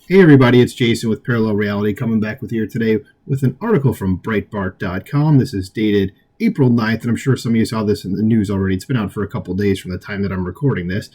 Hey everybody, it's Jason with Parallel Reality coming back with you today with an article from Breitbart.com. This is dated April 9th, and I'm sure some of you saw this in the news already. It's been out for a couple days from the time that I'm recording this.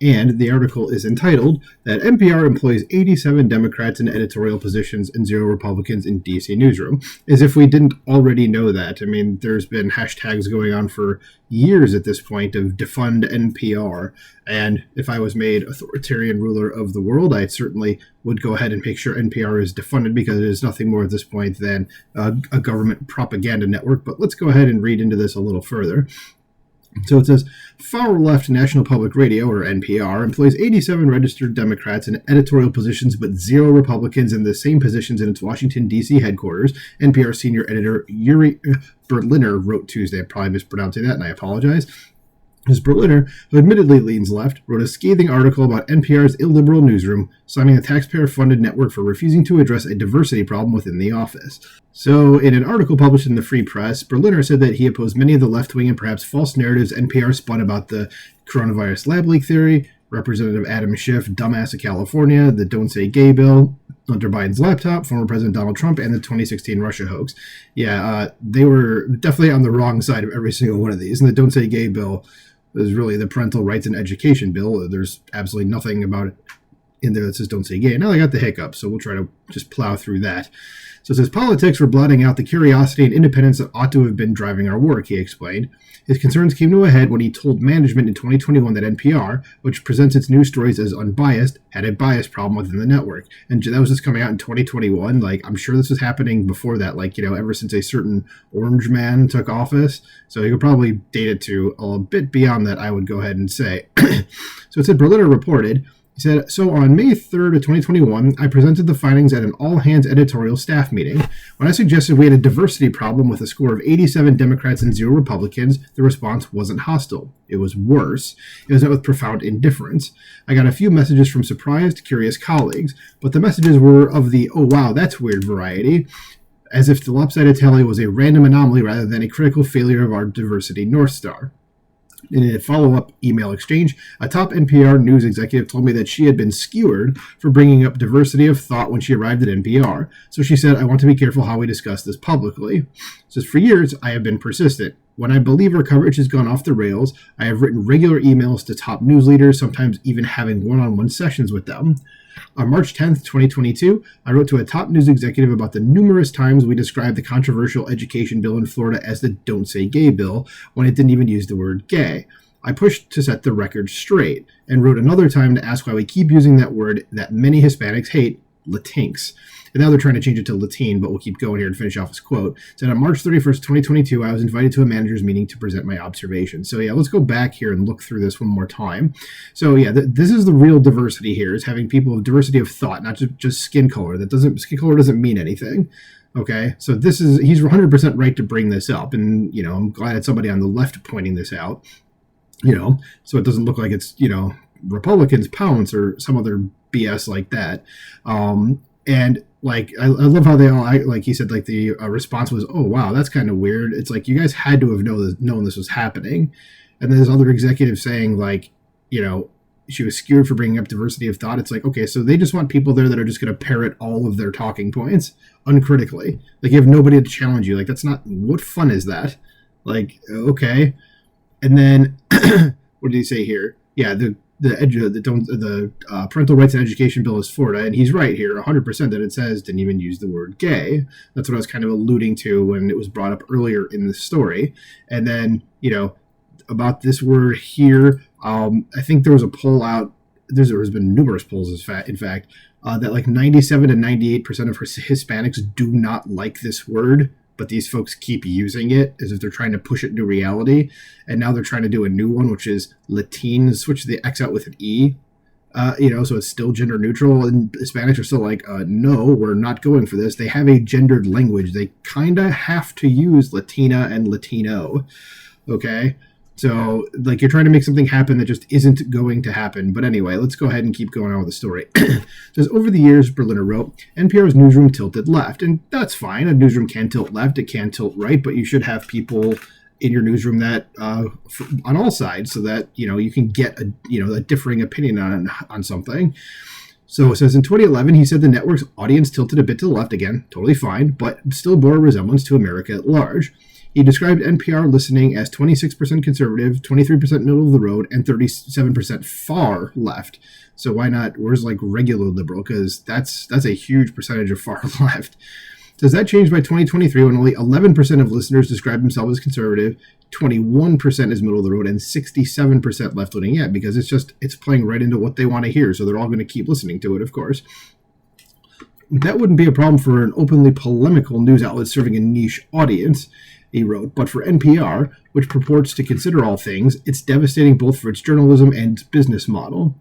And the article is entitled that NPR employs 87 Democrats in editorial positions and 0 Republicans in DC newsroom. As if we didn't already know that. I mean, there's been hashtags going on for years at this point of defund NPR. And if I was made authoritarian ruler of the world, I certainly would go ahead and make sure NPR is defunded because it is nothing more at this point than a government propaganda network. But let's go ahead and read into this a little further. So it says, Far Left National Public Radio, or NPR, employs 87 registered Democrats in editorial positions but 0 Republicans in the same positions in its Washington, D.C. headquarters, NPR senior editor Yuri Berliner wrote Tuesday. I'm probably mispronouncing that, and I apologize. Ms. Berliner, who admittedly leans left, wrote a scathing article about NPR's illiberal newsroom, slamming the taxpayer-funded network for refusing to address a diversity problem within the office. So, in an article published in the Free Press, Berliner said that he opposed many of the left-wing and perhaps false narratives NPR spun about the coronavirus lab leak theory, Representative Adam Schiff, dumbass of California, the Don't Say Gay bill, Hunter Biden's laptop, former President Donald Trump, and the 2016 Russia hoax. They were definitely on the wrong side of every single one of these. And the Don't Say Gay bill is really the parental rights and education bill. There's absolutely nothing about it in there that says don't say gay. Now I got the hiccup, so we'll try to just plow through that. So it says, politics were blotting out the curiosity and independence that ought to have been driving our work, he explained. His concerns came to a head when he told management in 2021 that NPR, which presents its news stories as unbiased, had a bias problem within the network. And that was just coming out in 2021. Like, I'm sure this was happening before that, ever since a certain orange man took office. So you could probably date it to a bit beyond that, I would go ahead and say. So it said, Berliner reported, he said, so on May 3rd of 2021, I presented the findings at an all-hands editorial staff meeting. When I suggested we had a diversity problem with a score of 87 Democrats and 0 Republicans, the response wasn't hostile. It was worse. It was met with profound indifference. I got a few messages from surprised, curious colleagues, but the messages were of the, oh wow, that's weird variety, as if the lopsided tally was a random anomaly rather than a critical failure of our diversity North Star. In a follow-up email exchange, a top NPR news executive told me that she had been skewered for bringing up diversity of thought when she arrived at NPR. So she said, I want to be careful how we discuss this publicly. Says, for years, I have been persistent. When I believe our coverage has gone off the rails, I have written regular emails to top news leaders, sometimes even having one-on-one sessions with them. On March 10th, 2022, I wrote to a top news executive about the numerous times we described the controversial education bill in Florida as the Don't Say Gay bill, when it didn't even use the word gay. I pushed to set the record straight, and wrote another time to ask why we keep using that word that many Hispanics hate, Latinx. And now they're trying to change it to Latine, but we'll keep going here and finish off his quote. So on March 31st, 2022, I was invited to a manager's meeting to present my observations. So let's go back here and look through this one more time. So this is the real diversity here, is having people of diversity of thought, not just skin color. Skin color doesn't mean anything. Okay, so he's 100% right to bring this up. And, I'm glad it's somebody on the left pointing this out, so it doesn't look like it's, Republicans pounce or some other BS like that. And I love how they all act, like he said, the response was, oh, wow, that's kind of weird. It's like, you guys had to have known this was happening. And then there's other executives saying, she was skewered for bringing up diversity of thought. It's like, okay, so they just want people there that are just going to parrot all of their talking points uncritically. You have nobody to challenge you. That's not, what fun is that? Okay. And then, what did he say here? Yeah, the parental rights and education bill is Florida, and he's right here, 100% that it says didn't even use the word gay. That's what I was kind of alluding to when it was brought up earlier in the story. And then, about this word here, I think there was a poll out. There's been numerous polls, in fact, that 97 to 98% of Hispanics do not like this word, but these folks keep using it as if they're trying to push it into reality. And now they're trying to do a new one, which is Latine, switch the X out with an E, so it's still gender neutral. And Hispanics are still no, we're not going for this. They have a gendered language. They kind of have to use Latina and Latino. Okay. So, you're trying to make something happen that just isn't going to happen. But anyway, let's go ahead and keep going on with the story. It says, over the years, Berliner wrote, NPR's newsroom tilted left. And that's fine. A newsroom can tilt left. It can tilt right. But you should have people in your newsroom that on all sides so that, you can get a differing opinion on something. So it says in 2011, he said the network's audience tilted a bit to the left again, totally fine, but still bore a resemblance to America at large. He described NPR listening as 26% conservative, 23% middle of the road, and 37% far left. So why not, where's like regular liberal? Because that's a huge percentage of far left. Says that changed by 2023 when only 11% of listeners describe themselves as conservative, 21% is middle of the road, and 67% left-leaning. Yeah, because it's playing right into what they want to hear, so they're all going to keep listening to it, of course. That wouldn't be a problem for an openly polemical news outlet serving a niche audience, he wrote, but for NPR, which purports to consider all things, it's devastating both for its journalism and its business model.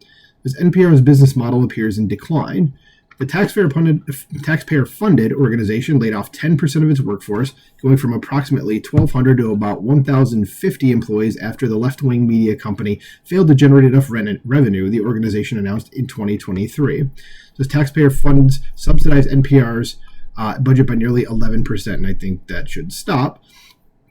As NPR's business model appears in decline, the taxpayer-funded organization laid off 10% of its workforce, going from approximately 1,200 to about 1,050 employees after the left-wing media company failed to generate enough revenue, the organization announced in 2023. So taxpayer funds subsidize NPR's budget by nearly 11%, and I think that should stop.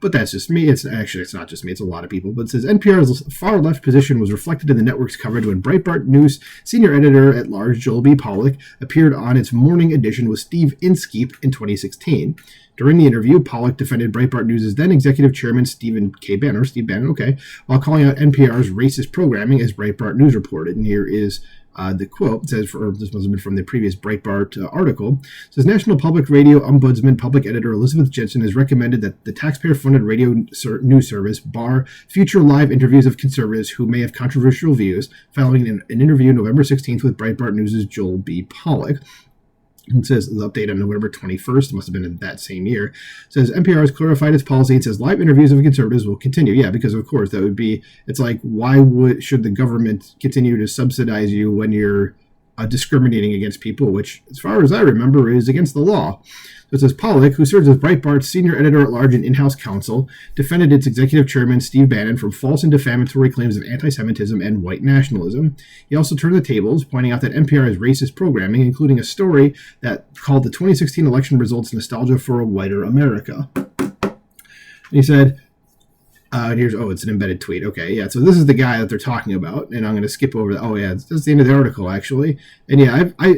But that's just me. It's not just me. It's a lot of people. But it says NPR's far left position was reflected in the network's coverage when Breitbart News senior editor at large Joel B. Pollack appeared on its morning edition with Steve Inskeep in 2016. During the interview, Pollack defended Breitbart News' then executive chairman Steve Bannon, while calling out NPR's racist programming, as Breitbart News reported. And here is the quote. It says, this must have been from the previous Breitbart article. It says, National Public Radio Ombudsman Public Editor Elizabeth Jensen has recommended that the taxpayer-funded radio news service bar future live interviews of conservatives who may have controversial views, following an interview November 16th with Breitbart News' Joel B. Pollack. It says the update on November 21st, must have been in that same year. It says NPR has clarified its policy and says live interviews of conservatives will continue. Yeah, because of course that would be, it's like, why should the government continue to subsidize you when you're discriminating against people, which as far as I remember is against the law. So it says Pollack, who serves as Breitbart's senior editor at large and in-house counsel, defended its executive chairman, Steve Bannon, from false and defamatory claims of anti-Semitism and white nationalism. He also turned the tables, pointing out that NPR has racist programming, including a story that called the 2016 election results nostalgia for a whiter America. And he said, it's an embedded tweet. Okay, yeah, so this is the guy that they're talking about, and I'm going to skip over that. Oh, yeah, that's the end of the article, actually. And yeah, I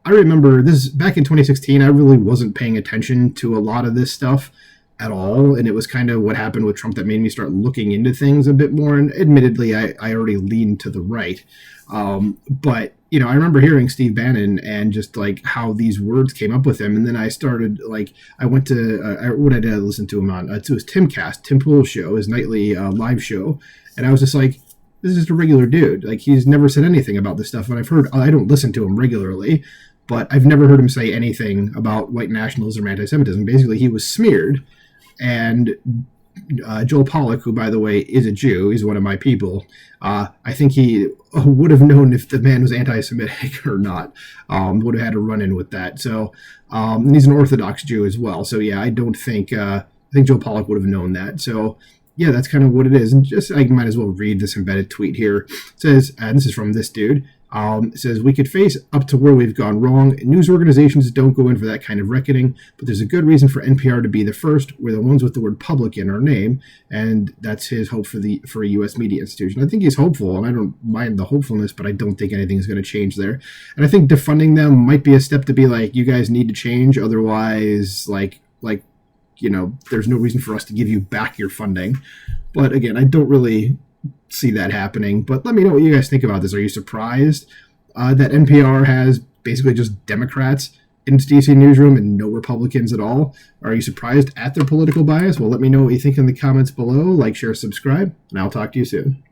remember this back in 2016, I really wasn't paying attention to a lot of this stuff at all, and it was kind of what happened with Trump that made me start looking into things a bit more, and admittedly, I already leaned to the right. But I remember hearing Steve Bannon and just like how these words came up with him. And then I started I went to, what did I listen to him on? It was Timcast, Tim Pool's show, his nightly live show. And I was just like, this is just a regular dude. Like, he's never said anything about this stuff. And I don't listen to him regularly, but I've never heard him say anything about white nationalism or anti-Semitism. Basically, he was smeared. And Joel Pollack, who, by the way, is a Jew, he's one of my people, I think he would have known if the man was anti-Semitic or not, would have had to run in with that. So, and he's an Orthodox Jew as well. So, yeah, I think Joel Pollack would have known that. So, yeah, that's kind of what it is. And just, I might as well read this embedded tweet here. It says, and this is from this dude, it says, we could face up to where we've gone wrong. News organizations don't go in for that kind of reckoning, but there's a good reason for NPR to be the first. We're the ones with the word public in our name, and that's his hope for a U.S. media institution. I think he's hopeful, and I don't mind the hopefulness, but I don't think anything is going to change there. And I think defunding them might be a step to be like, you guys need to change, otherwise, there's no reason for us to give you back your funding. But again, I don't really see that happening. But let me know what you guys think about this. Are you surprised that NPR has basically just Democrats in its DC newsroom and no Republicans at all? Are you surprised at their political bias? Well, let me know what you think in the comments below. Like, share, subscribe, and I'll talk to you soon.